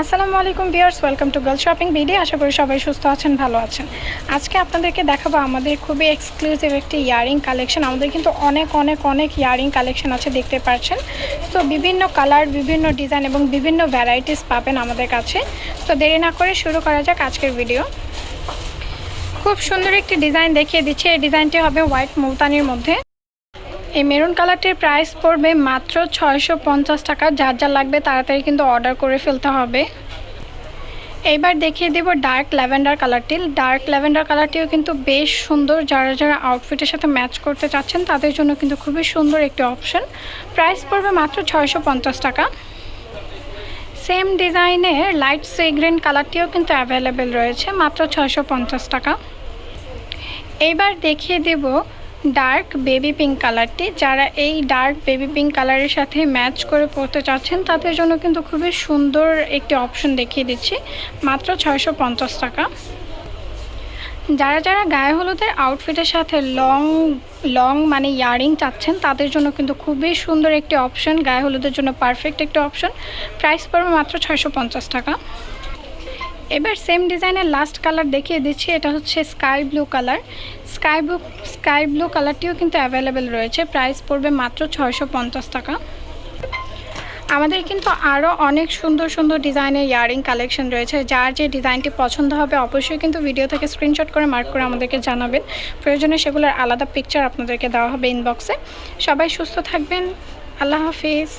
আসসালামু আলাইকুম viewers, welcome to girl shopping video. আশা করি সবাই সুস্থ আছেন, ভালো আছেন। আজকে আপনাদেরকে দেখাবো আমাদের খুবই এক্সক্লুসিভ একটি ইয়ারিং কালেকশন। আমাদের কিন্তু অনেক ইয়ারিং কালেকশন আছে, দেখতে পাচ্ছেন। সো বিভিন্ন কালার, বিভিন্ন ডিজাইন এবং বিভিন্ন ভ্যারাইটিস পাবেন আমাদের কাছে। তো দেরি না করে শুরু করা যাক আজকের ভিডিও। খুব সুন্দর একটি ডিজাইন দেখিয়ে দিচ্ছি। এই ডিজাইনটি হবে হোয়াইট মুলতানির মধ্যে। এই মেরুন কালারটির প্রাইস পড়বে মাত্র 650 টাকা। যার যা লাগবে তাড়াতাড়ি কিন্তু অর্ডার করে ফেলতে হবে। এইবার দেখিয়ে দেব ডার্ক ল্যাভেন্ডার কালারটি। ডার্ক ল্যাভেন্ডার কালারটিও কিন্তু বেশ সুন্দর। যারা আউটফিটের সাথে ম্যাচ করতে চাচ্ছেন তাদের জন্য কিন্তু খুবই সুন্দর একটি অপশন। প্রাইস পড়বে মাত্র 650 টাকা। সেম ডিজাইনের লাইট সি গ্রিন কালারটিও কিন্তু অ্যাভেলেবেল রয়েছে, মাত্র 650 টাকা। এইবার দেখিয়ে দেব ডার্ক বেবি পিঙ্ক কালারটি। যারা এই ডার্ক বেবি পিঙ্ক কালারের সাথে ম্যাচ করে পরতে চাচ্ছেন তাদের জন্য কিন্তু খুবই সুন্দর একটি অপশন দেখিয়ে দিচ্ছি, মাত্র 650 টাকা। যারা গায়ে হলুদের আউটফিটের সাথে লং মানে ইয়ারিং চাচ্ছেন তাদের জন্য কিন্তু খুবই সুন্দর একটি অপশন, গায়ে হলুদের জন্য পারফেক্ট একটি অপশন। প্রাইস পড়বে মাত্র 650 টাকা। এবার সেম ডিজাইনের লাস্ট কালার দেখিয়ে দিচ্ছি। এটা হচ্ছে sky blue colour. Sky blue কালারটিও কিন্তু অ্যাভেলেবেল রয়েছে। প্রাইস পড়বে মাত্র 650 টাকা। আমাদের কিন্তু আরও অনেক সুন্দর ডিজাইনের ইয়ারিং কালেকশন রয়েছে। যার যে ডিজাইনটি পছন্দ হবে অবশ্যই কিন্তু ভিডিও থেকে স্ক্রিনশট করে মার্ক করে আমাদেরকে জানাবেন। প্রয়োজনে সেগুলোর আলাদা পিকচার আপনাদেরকে দেওয়া হবে ইনবক্সে। সবাই সুস্থ থাকবেন। আল্লাহ হাফিজ।